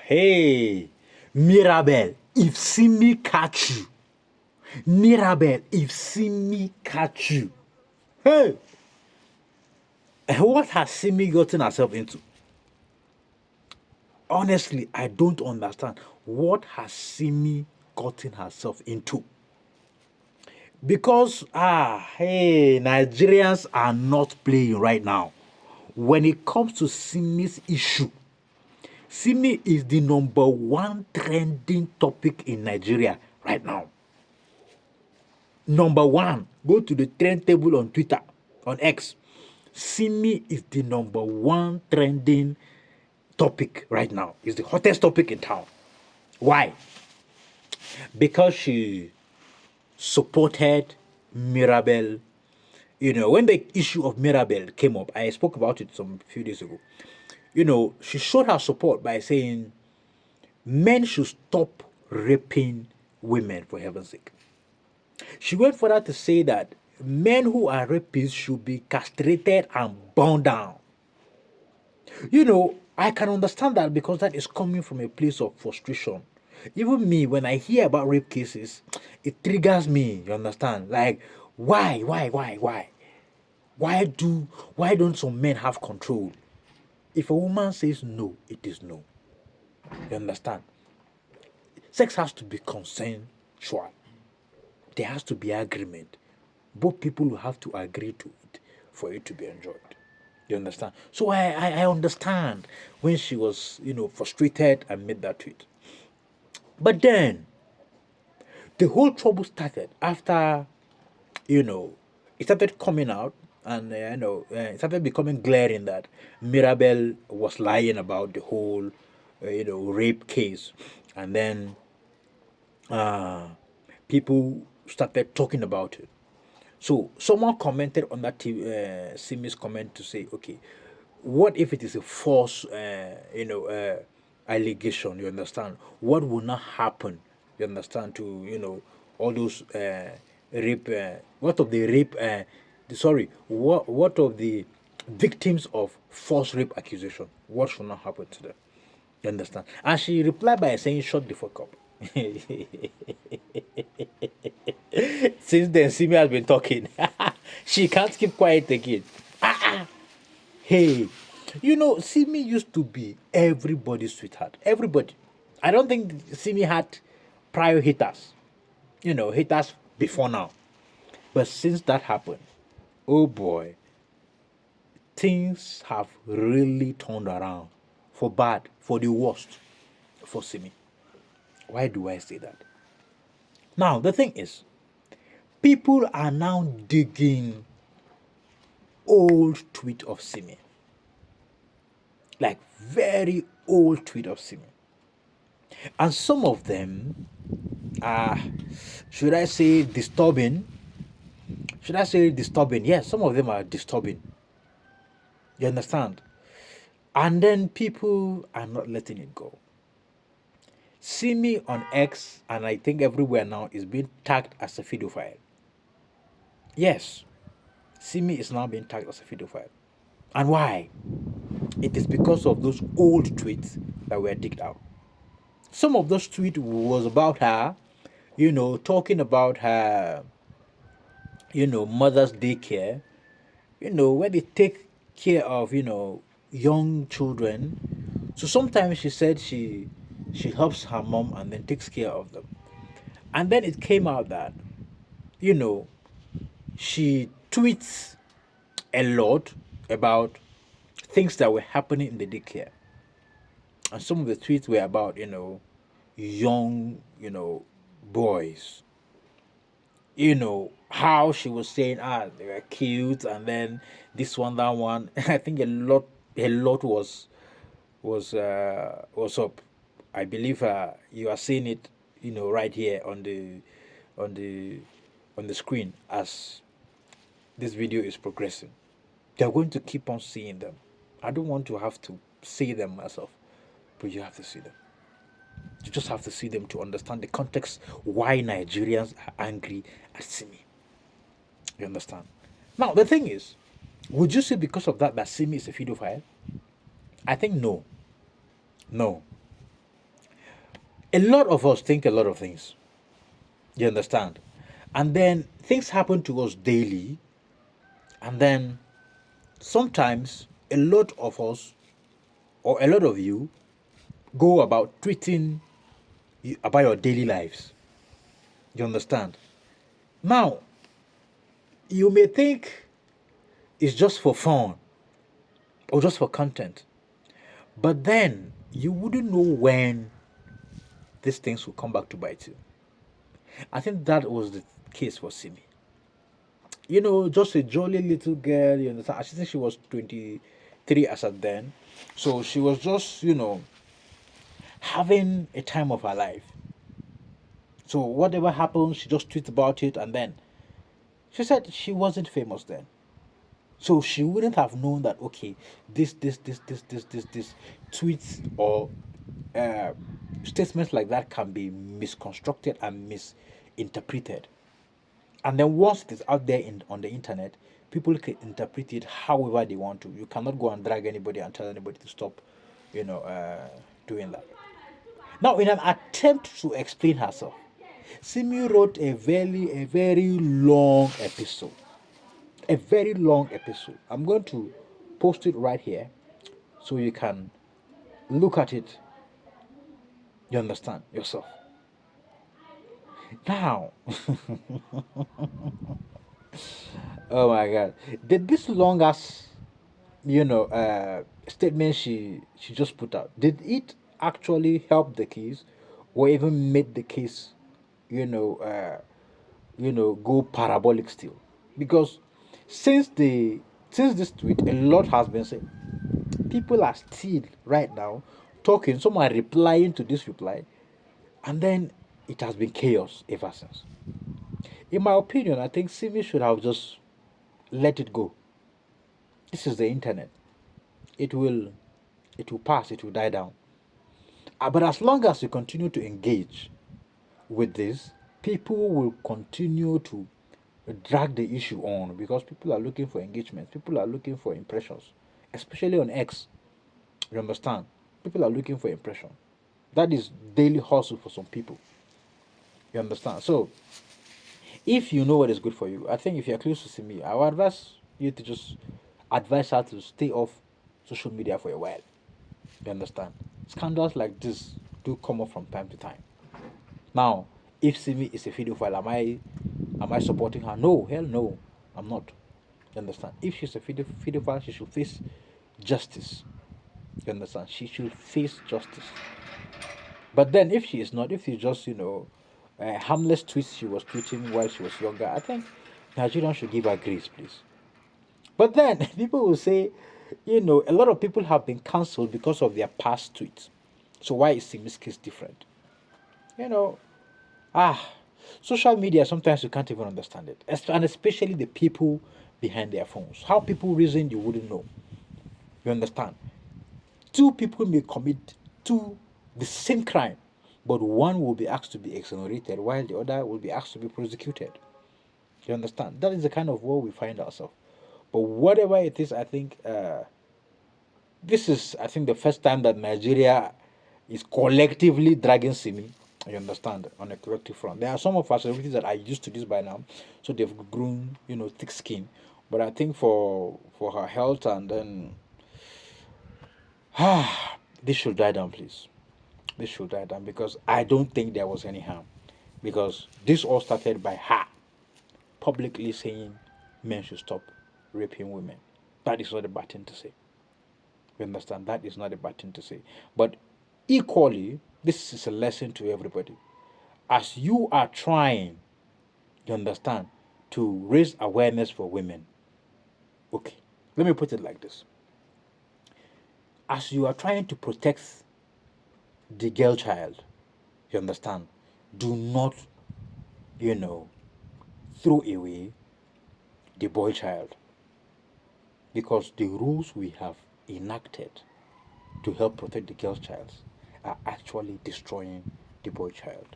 Hey, Mirabel, if Simi catch you, Mirabel, if Simi catch you, hey, what has Simi gotten herself into? Honestly, I don't understand. What has Simi gotten herself into? Because, hey, Nigerians are not playing right now. When it comes to Simi's issue, Simi is the number one trending topic in Nigeria right now. Number one, go to the trend table on Twitter, on X. Simi is the number one trending topic right now. It's the hottest topic in town. Why? Because she supported Mirabel. You know, when the issue of Mirabel came up, I spoke about it some few days ago. You know, she showed her support by saying men should stop raping women, for heaven's sake. She went further to say that men who are rapists should be castrated and bound down. You know, I can understand that because that is coming from a place of frustration. Even me, when I hear about rape cases, it triggers me, you understand? Like, why? Why don't some men have control? If a woman says no, it is no. You understand? Sex has to be consensual. There has to be agreement. Both people will have to agree to it for it to be enjoyed. You understand? So I understand when she was, frustrated and made that tweet. But then the whole trouble started after, it started coming out and, it started becoming glaring that Mirabel was lying about the whole, rape case. And then people started talking about it. So someone commented on that Simi's comment to say, okay, what if it is a false, allegation? You understand? What will not happen? You understand? To all those rape. What of the rape? What of the victims of false rape accusation? What should not happen to them? You understand? And she replied by saying, "Shut the fuck up." Since then, Simi has been talking. She can't keep quiet again. Hey, Simi used to be everybody's sweetheart. Everybody. I don't think Simi had prior haters. Haters before now. But since that happened, oh boy, things have really turned around for bad, for the worst, for Simi. Why do I say that? Now, the thing is, people are now digging old tweet of Simi. Like very old tweet of Simi. And some of them are, should I say disturbing? Should I say disturbing? Yes, some of them are disturbing. You understand? And then people are not letting it go. Simi on X, and I think everywhere now, is being tagged as a pedophile. Yes, Simi is now being tagged as a pedophile. And why? It is because of those old tweets that were digged out. Some of those tweets was about her, talking about her, mother's daycare, where they take care of, young children. So sometimes she said she helps her mom and then takes care of them. And then it came out that, she tweets a lot about things that were happening in the daycare. And some of the tweets were about, young, boys. How she was saying, they were cute, and then this one, that one. I think a lot was up. I believe you are seeing it, right here on the screen as this video is progressing. They're going to keep on seeing them. I don't want to have to see them myself, but you have to see them. You just have to see them to understand the context why Nigerians are angry at Simi. You understand? Now, the thing is, would you say because of that Simi is a pedophile? I think no. No. A lot of us think a lot of things. You understand? And then things happen to us daily, and then sometimes a lot of us or a lot of you go about tweeting about your daily lives. You understand? Now, you may think it's just for fun or just for content, but then you wouldn't know when these things will come back to bite you. I think that was the case for Simi. Just a jolly little girl, you understand? I think she was 23 as at then. So she was just, having a time of her life. So whatever happened, she just tweets about it, and then she said she wasn't famous then. So she wouldn't have known that, okay, this tweets or uh, statements like that can be misconstructed and misinterpreted. And then once it is out there on the internet, people can interpret it however they want to. You cannot go and drag anybody and tell anybody to stop, doing that. Now, in an attempt to explain herself, Simi wrote a very long episode. A very long episode. I'm going to post it right here so you can look at it. You understand yourself. Now, oh my God, did this long ass, statement she just put out, did it actually help the case, or even made the case, you know, uh, go parabolic still? Because since the since this tweet, a lot has been said. People are still right now talking. Some are replying to this reply, and then it has been chaos ever since. In my opinion, I think Simi should have just let it go. This is the internet. It will, it will pass. It will die down. But as long as you continue to engage with this, people will continue to drag the issue on because people are looking for engagement. People are looking for impressions, especially on X. You understand? People are looking for impression. That is daily hustle for some people. You understand? So, if you know what is good for you, I think if you're close to see me, I would advise you to just advise her to stay off social media for a while. You understand? Scandals like this do come up from time to time. Now, if Simi is a pedophile, am I supporting her? No, hell no, I'm not. You understand? If she's a pedophile, she should face justice. You understand? She should face justice. But then, if she is not, if she just harmless tweets she was tweeting while she was younger, I think Nigerians should give her grace, please. But then people will say, a lot of people have been cancelled because of their past tweets. So why is Simi's case different? You know, ah, social media, sometimes you can't even understand it. And especially the people behind their phones. How people reason, you wouldn't know. You understand? Two people may commit the same crime, but one will be asked to be exonerated while the other will be asked to be prosecuted. You understand? That is the kind of world we find ourselves. But whatever it is, I think this is, I think, the first time that Nigeria is collectively dragging Simi. You understand, on a collective front. There are some of our celebrities that are used to this by now, so they've grown, thick skin. But I think for her health and then, this should die down, please. This should die down because I don't think there was any harm. Because this all started by her publicly saying men should stop raping women. That is not a bad thing to say. You understand? That is not a bad thing to say. But equally, this is a lesson to everybody. As you are trying, you understand, to raise awareness for women. Okay, let me put it like this. As you are trying to protect the girl child, you understand, do not, throw away the boy child. Because the rules we have enacted to help protect the girl child are actually destroying the boy child.